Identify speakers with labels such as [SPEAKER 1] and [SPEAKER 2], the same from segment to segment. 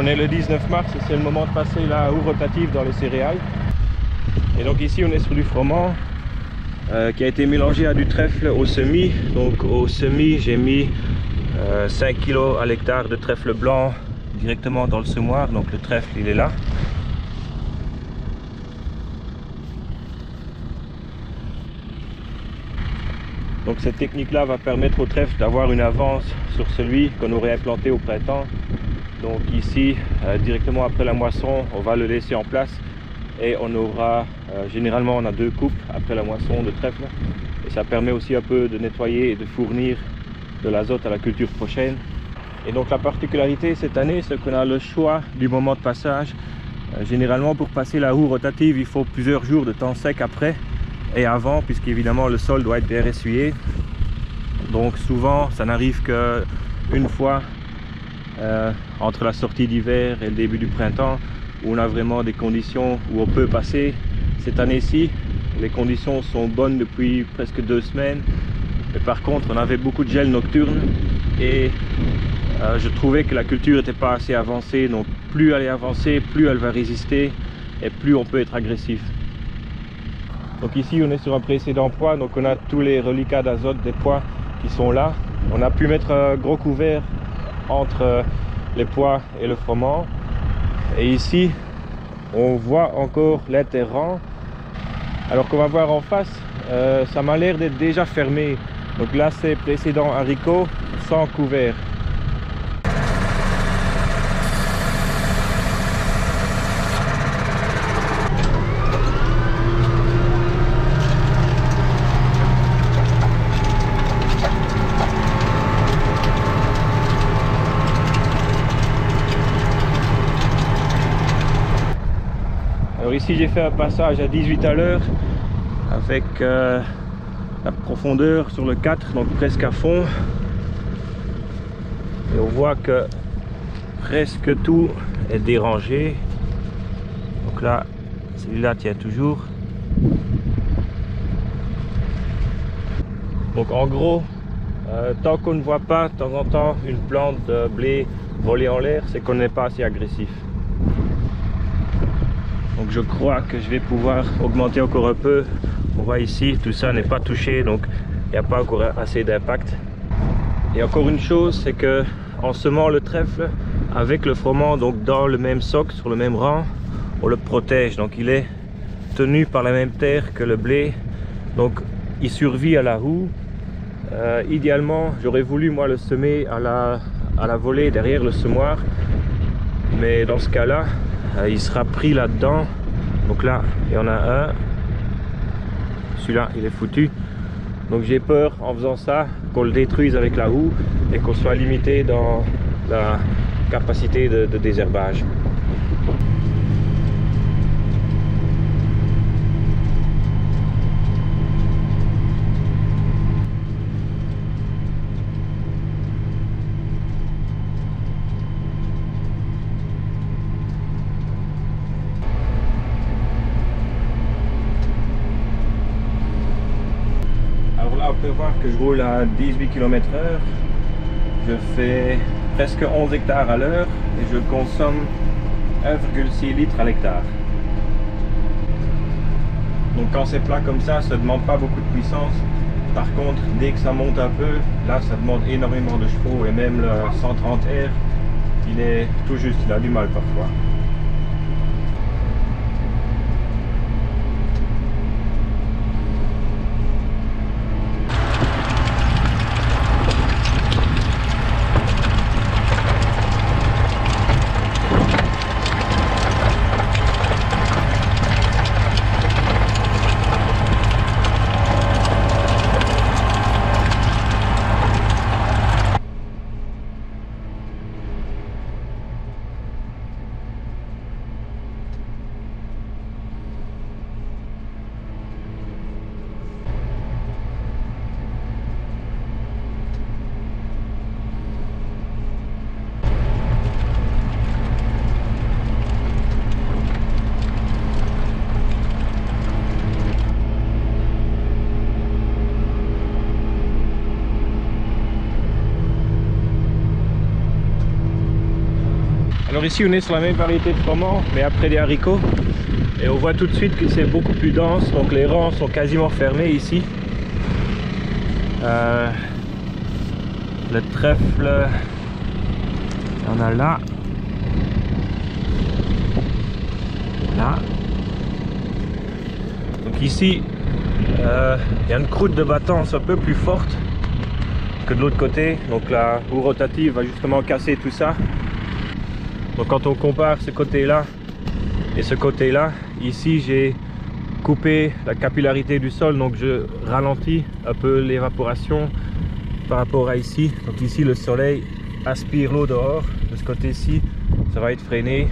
[SPEAKER 1] on est le 19 mars et c'est le moment de passer la roue rotative dans les céréales. Et donc ici on est sur du froment qui a été mélangé à du trèfle au semis. Donc au semis j'ai mis 5 kg à l'hectare de trèfle blanc directement dans le semoir. Donc le trèfle il est là. Donc cette technique là va permettre au trèfle d'avoir une avance sur celui qu'on aurait implanté au printemps. Donc ici directement après la moisson on va le laisser en place et on aura généralement on a 2 coupes après la moisson de trèfle et ça permet aussi un peu de nettoyer et de fournir de l'azote à la culture prochaine. Et donc la particularité cette année c'est qu'on a le choix du moment de passage. Généralement pour passer la roue rotative il faut plusieurs jours de temps sec après et avant, puisqu'évidemment le sol doit être bien essuyé. Donc souvent ça n'arrive qu'une fois entre la sortie d'hiver et le début du printemps où on a vraiment des conditions où on peut passer. Cette année-ci les conditions sont bonnes depuis presque 2 semaines, mais par contre on avait beaucoup de gel nocturne et je trouvais que la culture n'était pas assez avancée. Donc plus elle est avancée, plus elle va résister et plus on peut être agressif. Donc ici on est sur un précédent poids, donc on a tous les reliquats d'azote des pois qui sont là. On a pu mettre un gros couvert entre les pois et le froment. Et ici on voit encore l'interrang. Alors qu'on va voir en face, ça m'a l'air d'être déjà fermé. Donc là c'est précédent haricot sans couvert. Alors ici j'ai fait un passage à 18 à l'heure avec la profondeur sur le 4, donc presque à fond. Et on voit que presque tout est dérangé. Donc là, celui-là tient toujours. Donc en gros, tant qu'on ne voit pas de temps en temps une plante de blé voler en l'air, c'est qu'on n'est pas assez agressif. Donc je crois que je vais pouvoir augmenter encore un peu. On voit ici, tout ça n'est pas touché, donc il n'y a pas encore assez d'impact. Et encore une chose, c'est que en semant le trèfle avec le froment, donc dans le même soc, sur le même rang, on le protège. Donc il est tenu par la même terre que le blé, donc il survit à la roue. Idéalement, j'aurais voulu moi le semer à la volée derrière le semoir, mais dans ce cas-là, il sera pris là-dedans. Donc là, il y en a un. Celui-là, il est foutu. Donc j'ai peur en faisant ça qu'on le détruise avec la roue et qu'on soit limité dans la capacité de désherbage. On peut voir que je roule à 18 km/h, je fais presque 11 hectares à l'heure et je consomme 1,6 litres à l'hectare. Donc quand c'est plat comme ça ne demande pas beaucoup de puissance. Par contre, dès que ça monte un peu, là ça demande énormément de chevaux et même le 130 R, il est tout juste, il a du mal parfois. Alors ici on est sur la même variété de froment mais après des haricots. Et on voit tout de suite que c'est beaucoup plus dense, donc les rangs sont quasiment fermés ici. Le trèfle, il y en a là. Là. Donc ici, il y a une croûte de battance un peu plus forte que de l'autre côté. Donc la roue rotative va justement casser tout ça. Donc quand on compare ce côté-là et ce côté-là, ici j'ai coupé la capillarité du sol, donc je ralentis un peu l'évaporation par rapport à ici. Donc ici le soleil aspire l'eau dehors, de ce côté-ci ça va être freiné.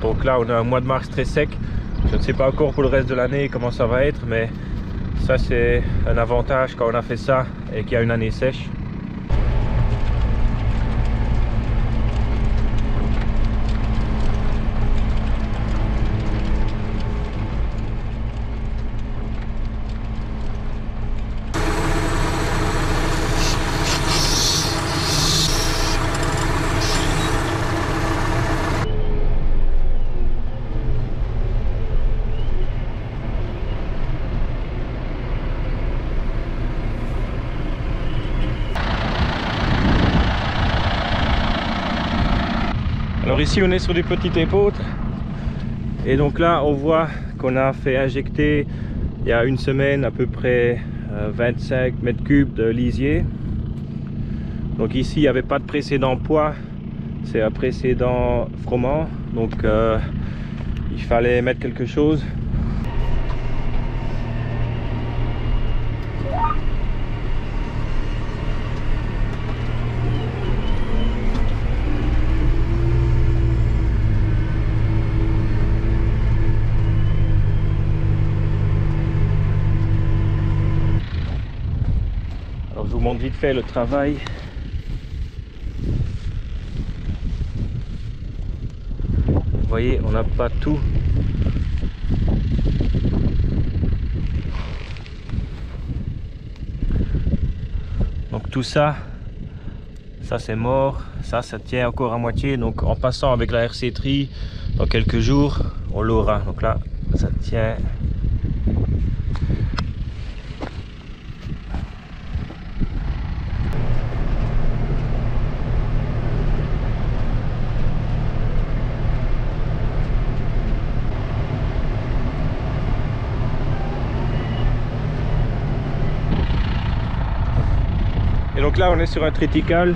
[SPEAKER 1] Donc là on a un mois de mars très sec. Je ne sais pas encore pour le reste de l'année comment ça va être, mais ça c'est un avantage quand on a fait ça et qu'il y a une année sèche. Alors ici on est sur des petites épeautres et donc là on voit qu'on a fait injecter il y a une semaine à peu près 25 mètres cubes de lisier. Donc ici il n'y avait pas de précédent poids, c'est un précédent froment, donc il fallait mettre quelque chose. Je vous montre vite fait le travail. Vous voyez, on n'a pas tout. Donc tout ça c'est mort. Ça tient encore à moitié. Donc en passant avec la RC Tri, dans quelques jours, on l'aura. Donc là, ça tient. Et donc là on est sur un triticale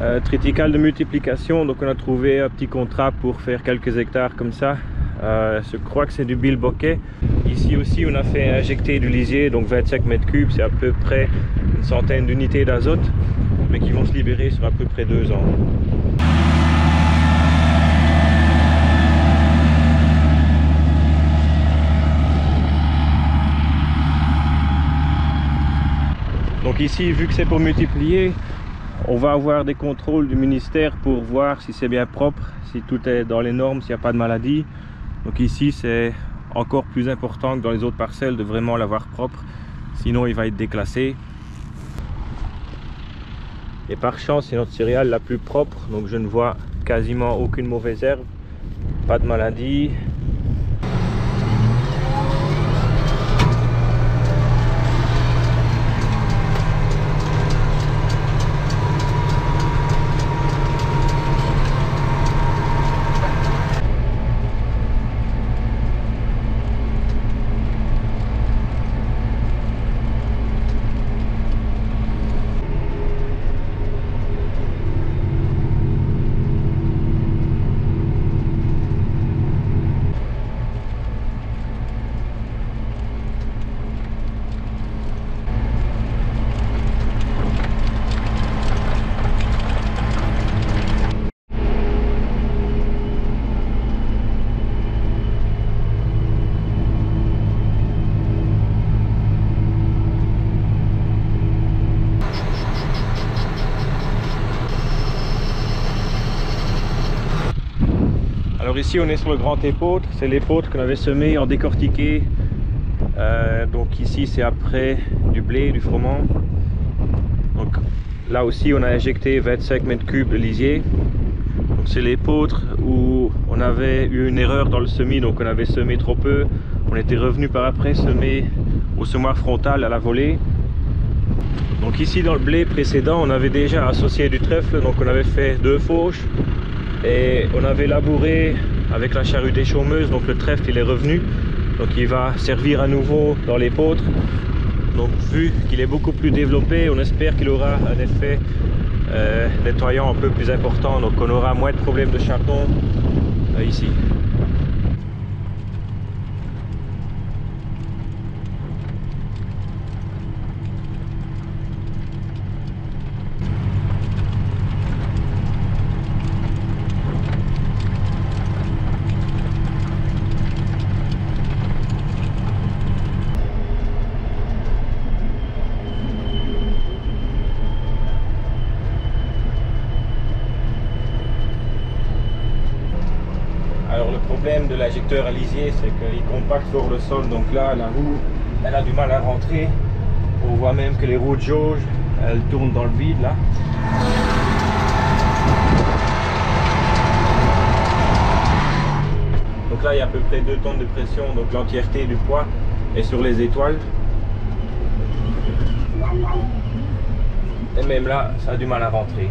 [SPEAKER 1] de multiplication, donc on a trouvé un petit contrat pour faire quelques hectares comme ça. Je crois que c'est du bilboquet. Ici aussi on a fait injecter du lisier, donc 25 mètres cubes, c'est à peu près une centaine d'unités d'azote, mais qui vont se libérer sur à peu près 2 ans. Donc ici, vu que c'est pour multiplier, on va avoir des contrôles du ministère pour voir si c'est bien propre, si tout est dans les normes, s'il n'y a pas de maladie. Donc ici, c'est encore plus important que dans les autres parcelles de vraiment l'avoir propre, sinon il va être déclassé. Et par chance, c'est notre céréale la plus propre, donc je ne vois quasiment aucune mauvaise herbe, pas de maladie. Alors ici on est sur le grand épeautre, c'est l'épeautre qu'on avait semé en décortiqué. Donc ici c'est après du blé, du froment. Donc là aussi on a injecté 25 mètres cubes de lisier. Donc c'est l'épeautre où on avait eu une erreur dans le semis, donc on avait semé trop peu. On était revenu par après semer au semoir frontal à la volée. Donc ici dans le blé précédent, on avait déjà associé du trèfle, donc on avait fait 2 fauches et on avait labouré avec la charrue déchaumeuse, donc le trèfle il est revenu, donc il va servir à nouveau dans l'épeautre. Donc vu qu'il est beaucoup plus développé, on espère qu'il aura un effet nettoyant un peu plus important, donc on aura moins de problèmes de chardon ici. Alors le problème de l'injecteur à lisier, c'est qu'il compacte fort le sol, donc là la roue elle a du mal à rentrer. On voit même que les roues de jauge elles tournent dans le vide là. Donc là il y a à peu près 2 tonnes de pression, donc l'entièreté du poids est sur les étoiles. Et même là ça a du mal à rentrer.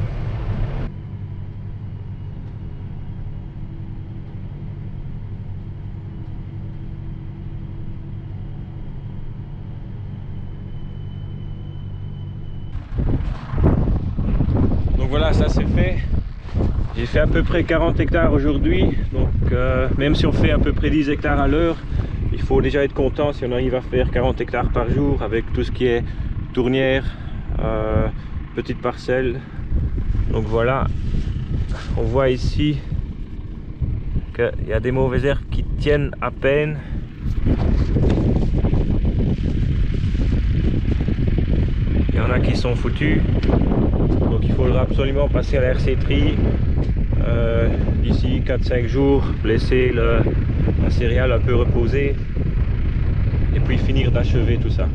[SPEAKER 1] Voilà, ça c'est fait. J'ai fait à peu près 40 hectares aujourd'hui, donc même si on fait à peu près 10 hectares à l'heure, il faut déjà être content si on arrive à faire 40 hectares par jour avec tout ce qui est tournière, petite parcelle. Donc voilà, on voit ici qu'il y a des mauvaises herbes qui tiennent à peine. Il y en a qui sont foutus. Donc il faudra absolument passer à la RC-Tri d'ici 4-5 jours, laisser la céréale un peu reposer et puis finir d'achever tout ça.